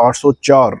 804,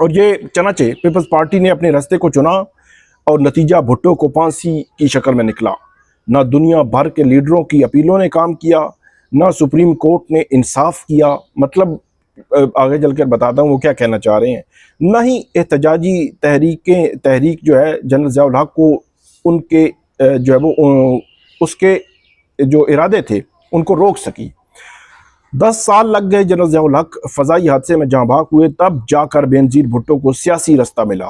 اور یہ چنانچہ پیپلز پارٹی نے اپنے راستے کو چنا اور نتیجہ بھٹو کو پھانسی کی شکل میں نکلا۔ نہ دنیا بھر کے لیڈروں کی اپیلوں نے کام کیا، نہ سپریم کورٹ نے انصاف کیا، مطلب آگے چل کر بتاتا ہوں وہ کیا کہنا چاہ رہے ہیں، نہ ہی احتجاجی تحریک جو ہے جنرل ضیاء الحق کو ان کے جو ہے وہ اس کے جو ارادے تھے ان کو روک سکی۔ 10 سال لگ گئے جنرل ضیاء الحق فضائی حادثے میں جاں بحق ہوئے، تب جا کر بے نظیر بھٹو کو سیاسی رستہ ملا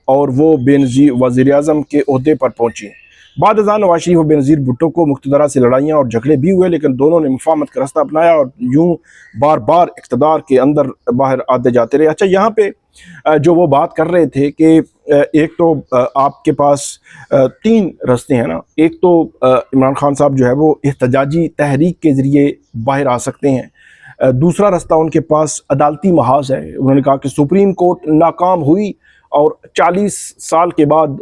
اور وہ بے نظیر وزیر اعظم کے عہدے پر پہنچے۔ بعد ازاں نواز شریف و بے نظیر بھٹو کو مقتدرہ سے لڑائیاں اور جھگڑے بھی ہوئے، لیکن دونوں نے مفاہمت کا راستہ اپنایا اور یوں بار بار اقتدار کے اندر باہر آتے جاتے رہے۔ اچھا، یہاں پہ جو وہ بات کر رہے تھے کہ ایک تو آپ کے پاس 3 راستے ہیں نا، ایک تو عمران خان صاحب جو ہے وہ احتجاجی تحریک کے ذریعے باہر آ سکتے ہیں، دوسرا راستہ ان کے پاس عدالتی محاذ ہے۔ انہوں نے کہا کہ سپریم کورٹ ناکام ہوئی اور 40 سال کے بعد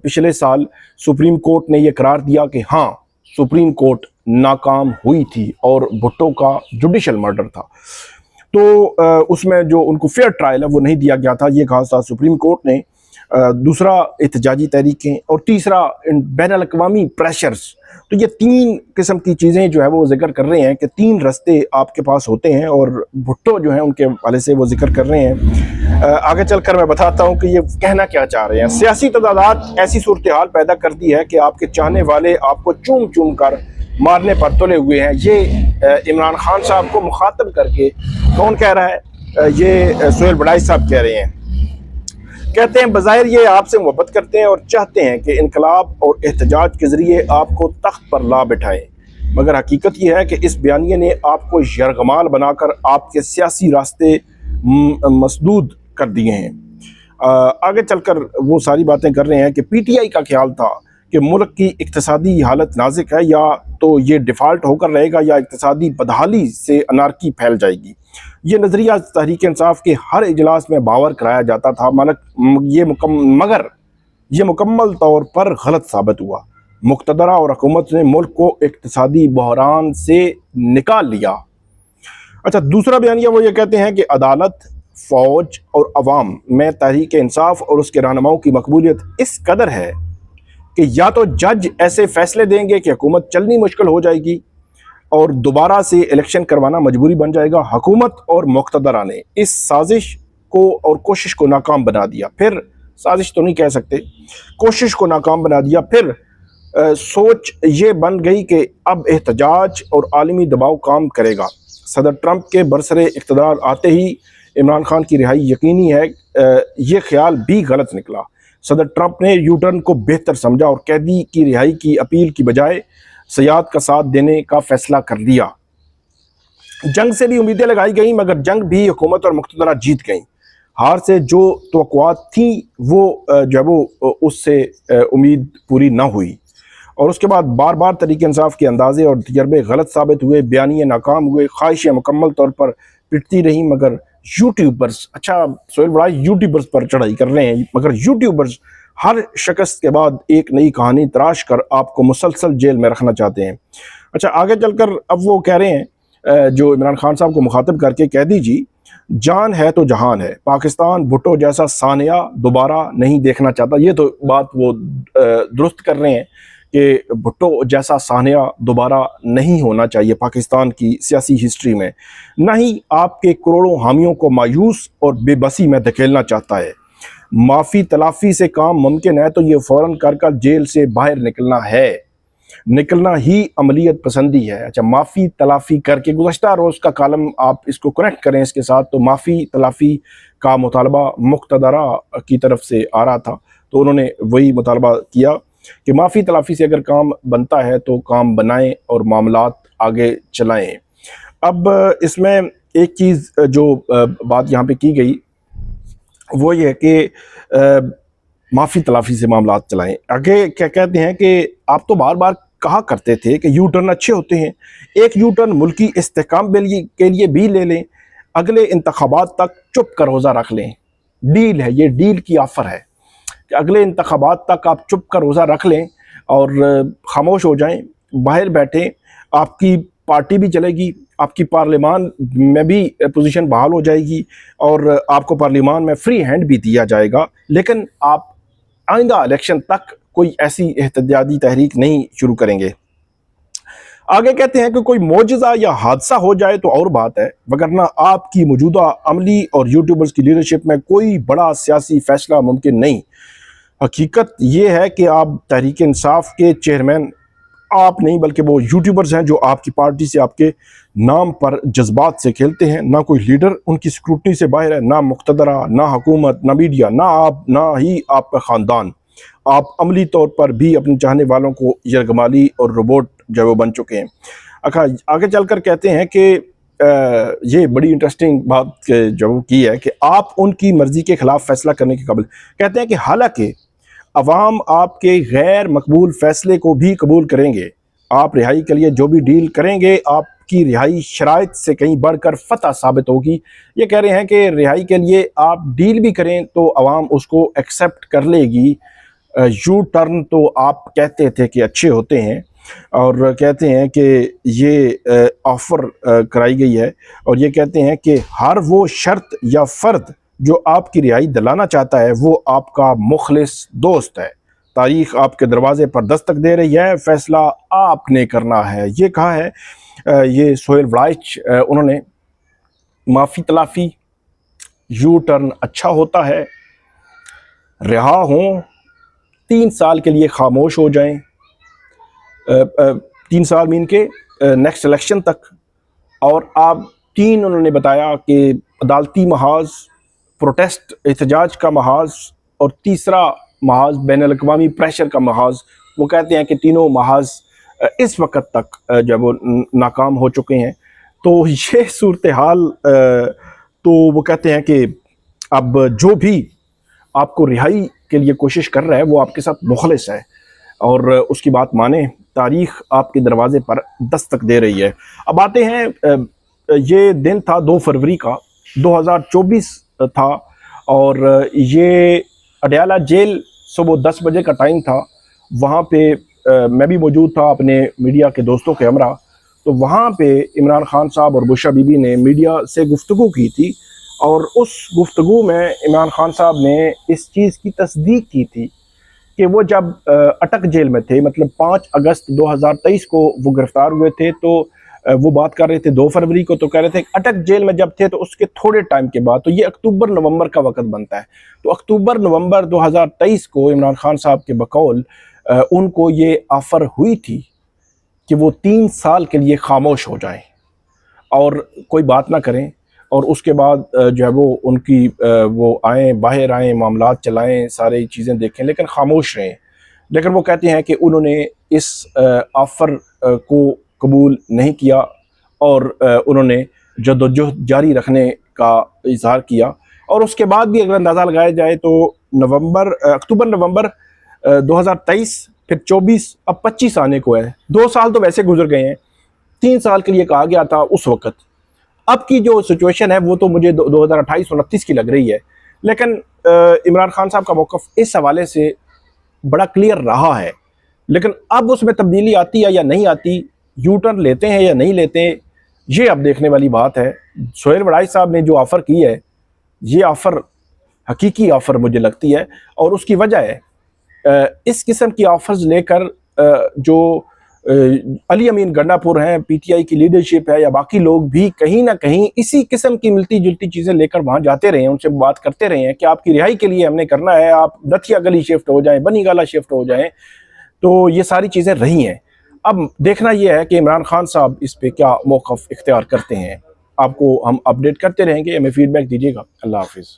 پچھلے سال سپریم کورٹ نے یہ قرار دیا کہ ہاں سپریم کورٹ ناکام ہوئی تھی اور بھٹو کا جوڈیشل مرڈر تھا، تو اس میں جو ان کو فیئر ٹرائل ہے وہ نہیں دیا گیا تھا، یہ کہا تھا سپریم کورٹ نے۔ دوسرا احتجاجی تحریکیں اور تیسرا بین الاقوامی پریشرز۔ تو یہ 3 قسم کی چیزیں جو ہے وہ ذکر کر رہے ہیں کہ 3 راستے آپ کے پاس ہوتے ہیں، اور بھٹو جو ہیں ان کے حوالے سے وہ ذکر کر رہے ہیں۔ آگے چل کر میں بتاتا ہوں کہ یہ کہنا کیا چاہ رہے ہیں۔ سیاسی تضادات ایسی صورتحال پیدا کر دی ہے کہ آپ کے چاہنے والے آپ کو چوم چوم کر مارنے پر تلے ہوئے ہیں۔ یہ عمران خان صاحب کو مخاطب کر کے کون کہہ رہا ہے؟ یہ سہیل بڑائی صاحب کہہ رہے ہیں۔ کہتے ہیں بظاہر یہ آپ سے محبت کرتے ہیں اور چاہتے ہیں کہ انقلاب اور احتجاج کے ذریعے آپ کو تخت پر لا بٹھائیں، مگر حقیقت یہ ہے کہ اس بیانیے نے آپ کو یرغمال بنا کر آپ کے سیاسی راستے مسدود کر دیے ہیں۔ آگے چل کر وہ ساری باتیں کر رہے ہیں کہ پی ٹی آئی کا خیال تھا کہ ملک کی اقتصادی حالت نازک ہے، یا تو یہ ڈیفالٹ ہو کر رہے گا یا اقتصادی بدحالی سے انارکی پھیل جائے گی۔ یہ نظریہ تحریک انصاف کے ہر اجلاس میں باور کرایا جاتا تھا، مگر یہ مکمل طور پر غلط ثابت ہوا۔ مقتدرہ اور حکومت نے ملک کو اقتصادی بحران سے نکال لیا۔ اچھا، دوسرا بیانیہ وہ یہ کہتے ہیں کہ عدالت، فوج اور عوام میں تحریک انصاف اور اس کے رہنماؤں کی مقبولیت اس قدر ہے کہ یا تو جج ایسے فیصلے دیں گے کہ حکومت چلنی مشکل ہو جائے گی اور دوبارہ سے الیکشن کروانا مجبوری بن جائے گا۔ حکومت اور مقتدرہ نے اس سازش کو اور کوشش کو ناکام بنا دیا، پھر سازش تو نہیں کہہ سکتے، کوشش کو ناکام بنا دیا۔ پھر سوچ یہ بن گئی کہ اب احتجاج اور عالمی دباؤ کام کرے گا۔ صدر ٹرمپ کے برسر اقتدار آتے ہی عمران خان کی رہائی یقینی ہے، یہ خیال بھی غلط نکلا۔ صدر ٹرمپ نے یو ٹرن کو بہتر سمجھا اور قیدی کی رہائی کی اپیل کی بجائے سیاد کا ساتھ دینے کا فیصلہ کر لیا۔ جنگ سے بھی امیدیں لگائی گئیں، مگر جنگ بھی حکومت اور مقتدرہ جیت گئیں۔ ہار سے جو توقعات تھیں وہ جو ہے وہ اس سے امید پوری نہ ہوئی، اور اس کے بعد بار بار تحریک انصاف کے اندازے اور تجربے غلط ثابت ہوئے، بیانیے ناکام ہوئے، خواہشیں مکمل طور پر پٹتی رہیں، مگر یوٹیوبرز، اچھا سہیل بڑائی یوٹیوبرز پر چڑھائی کر رہے ہیں، مگر یوٹیوبرز ہر شکست کے بعد ایک نئی کہانی تراش کر آپ کو مسلسل جیل میں رکھنا چاہتے ہیں۔ اچھا، آگے چل کر اب وہ کہہ رہے ہیں جو عمران خان صاحب کو مخاطب کر کے کہہ دیجیے، جان ہے تو جہان ہے، پاکستان بھٹو جیسا سانحہ دوبارہ نہیں دیکھنا چاہتا۔ یہ تو بات وہ درست کر رہے ہیں کہ بھٹو جیسا سانحہ دوبارہ نہیں ہونا چاہیے پاکستان کی سیاسی ہسٹری میں، نہ ہی آپ کے کروڑوں حامیوں کو مایوس اور بے بسی میں دھکیلنا چاہتا ہے۔ معافی تلافی سے کام ممکن ہے تو یہ فوراً کر جیل سے باہر نکلنا ہی عملیت پسندی ہے۔ اچھا، معافی تلافی کر کے، گزشتہ روز کا کالم آپ اس کو کنیکٹ کریں اس کے ساتھ، تو معافی تلافی کا مطالبہ مقتدرہ کی طرف سے آ رہا تھا، تو انہوں نے وہی مطالبہ کیا کہ معافی تلافی سے اگر کام بنتا ہے تو کام بنائیں اور معاملات آگے چلائیں۔ اب اس میں ایک چیز جو بات یہاں پہ کی گئی وہ یہ ہے کہ معافی تلافی سے معاملات چلائیں۔ آگے کیا کہتے ہیں کہ آپ تو بار بار کہا کرتے تھے کہ یو ٹرن اچھے ہوتے ہیں، ایک یو ٹرن ملکی استحکام کے لیے بھی لے لیں، اگلے انتخابات تک چپ کر روزہ رکھ لیں۔ ڈیل ہے، یہ ڈیل کی آفر ہے کہ اگلے انتخابات تک آپ چپ کر روزہ رکھ لیں اور خاموش ہو جائیں، باہر بیٹھیں، آپ کی پارٹی بھی چلے گی، آپ کی پارلیمان میں بھی پوزیشن بحال ہو جائے گی، اور آپ کو پارلیمان میں فری ہینڈ بھی دیا جائے گا، لیکن آپ آئندہ الیکشن تک کوئی ایسی احتجاجی تحریک نہیں شروع کریں گے۔ آگے کہتے ہیں کہ کوئی معجزہ یا حادثہ ہو جائے تو اور بات ہے، وگرنہ آپ کی موجودہ عملی اور یوٹیوبرز کی لیڈرشپ میں کوئی بڑا سیاسی فیصلہ ممکن نہیں۔ حقیقت یہ ہے کہ آپ تحریک انصاف کے چیئرمین آپ نہیں بلکہ وہ یوٹیوبرز ہیں جو آپ کی پارٹی سے آپ کے نام پر جذبات سے کھیلتے ہیں۔ نہ کوئی لیڈر ان کی اسکروٹنی سے باہر ہے، نہ مقتدرہ، نہ حکومت، نہ میڈیا، نہ ہی آپ کا خاندان۔ آپ عملی طور پر بھی اپنے چاہنے والوں کو یرغمالی اور روبوٹ جو وہ بن چکے ہیں۔ آگے چل کر کہتے ہیں کہ یہ بڑی انٹرسٹنگ بات جو کی ہے کہ آپ ان کی مرضی کے خلاف فیصلہ کرنے کے قابل۔ کہتے ہیں کہ حالانکہ عوام آپ کے غیر مقبول فیصلے کو بھی قبول کریں گے، آپ رہائی کے لیے جو بھی ڈیل کریں گے آپ کی رہائی شرائط سے کہیں بڑھ کر فتح ثابت ہوگی۔ یہ کہہ رہے ہیں کہ رہائی کے لیے آپ ڈیل بھی کریں تو عوام اس کو ایکسیپٹ کر لے گی۔ یو ٹرن تو آپ کہتے تھے کہ اچھے ہوتے ہیں، اور کہتے ہیں کہ یہ آفر کرائی گئی ہے، اور یہ کہتے ہیں کہ ہر وہ شرط یا فرد جو آپ کی رہائی دلانا چاہتا ہے وہ آپ کا مخلص دوست ہے۔ تاریخ آپ کے دروازے پر دستک دے رہی ہے، فیصلہ آپ نے کرنا ہے۔ یہ کہا ہے یہ سہیل وڑائچ، انہوں نے معافی تلافی، یو ٹرن اچھا ہوتا ہے، رہا ہوں، 3 سال کے لیے خاموش ہو جائیں، 3 سال مین کے نیکسٹ الیکشن تک، اور آپ 3 انہوں نے بتایا کہ عدالتی محاذ، پروٹیسٹ احتجاج کا محاذ، اور تیسرا محاذ بین الاقوامی پریشر کا محاذ۔ وہ کہتے ہیں کہ تینوں محاذ اس وقت تک جب وہ ناکام ہو چکے ہیں۔ تو یہ صورتحال، تو وہ کہتے ہیں کہ اب جو بھی آپ کو رہائی کے لیے کوشش کر رہا ہے وہ آپ کے ساتھ مخلص ہے، اور اس کی بات مانیں، تاریخ آپ کے دروازے پر دستک دے رہی ہے۔ اب آتے ہیں، یہ دن تھا 2 فروری کا 2024 تھا، اور یہ اڈیالہ جیل صبح 10 بجے کا ٹائم تھا۔ وہاں پہ میں بھی موجود تھا اپنے میڈیا کے دوستوں کے ہمراہ۔ تو وہاں پہ عمران خان صاحب اور بشرا بی بی نے میڈیا سے گفتگو کی تھی، اور اس گفتگو میں عمران خان صاحب نے اس چیز کی تصدیق کی تھی کہ وہ جب اٹک جیل میں تھے، مطلب 5 اگست 2023 کو وہ گرفتار ہوئے تھے، تو وہ بات کر رہے تھے 2 فروری کو، تو کہہ رہے تھے اٹک جیل میں جب تھے تو اس کے تھوڑے ٹائم کے بعد، تو یہ اکتوبر نومبر کا وقت بنتا ہے، تو اکتوبر نومبر 2023 کو عمران خان صاحب کے بقول ان کو یہ آفر ہوئی تھی کہ وہ 3 سال کے لیے خاموش ہو جائیں اور کوئی بات نہ کریں، اور اس کے بعد جو ہے وہ ان کی وہ آئیں، باہر آئیں، معاملات چلائیں، ساری چیزیں دیکھیں، لیکن خاموش رہیں۔ لیکن وہ کہتے ہیں کہ انہوں نے اس آفر کو قبول نہیں کیا، اور انہوں نے جدوجہد جاری رکھنے کا اظہار کیا، اور اس کے بعد بھی اگر اندازہ لگایا جائے تو اکتوبر نومبر 2023، پھر 24، اب 25 آنے کو ہے، 2 سال تو ویسے گزر گئے ہیں، 3 سال کے لیے کہا گیا تھا اس وقت۔ اب کی جو سچویشن ہے وہ تو مجھے 2028-29 کی لگ رہی ہے، لیکن عمران خان صاحب کا موقف اس حوالے سے بڑا کلیئر رہا ہے، لیکن اب اس میں تبدیلی آتی ہے یا نہیں آتی، یو ٹرن لیتے ہیں یا نہیں لیتے، یہ اب دیکھنے والی بات ہے۔ سہیل وڑائچ صاحب نے جو آفر کی ہے، یہ آفر حقیقی آفر مجھے لگتی ہے، اور اس کی وجہ ہے اس قسم کی آفرز لے کر جو علی امین گنڈا پور ہیں، پی ٹی آئی کی لیڈرشپ ہے، یا باقی لوگ بھی کہیں نہ کہیں اسی قسم کی ملتی جلتی چیزیں لے کر وہاں جاتے رہے ہیں، ان سے بات کرتے رہے ہیں کہ آپ کی رہائی کے لیے ہم نے کرنا ہے، آپ دتھیا گلی شفٹ ہو جائیں، بنی گالا شفٹ ہو جائیں، تو یہ ساری چیزیں رہی ہیں۔ اب دیکھنا یہ ہے کہ عمران خان صاحب اس پہ کیا موقف اختیار کرتے ہیں۔ آپ کو ہم اپڈیٹ کرتے رہیں گے، ہمیں فیڈ بیک دیجیے گا۔ اللہ حافظ۔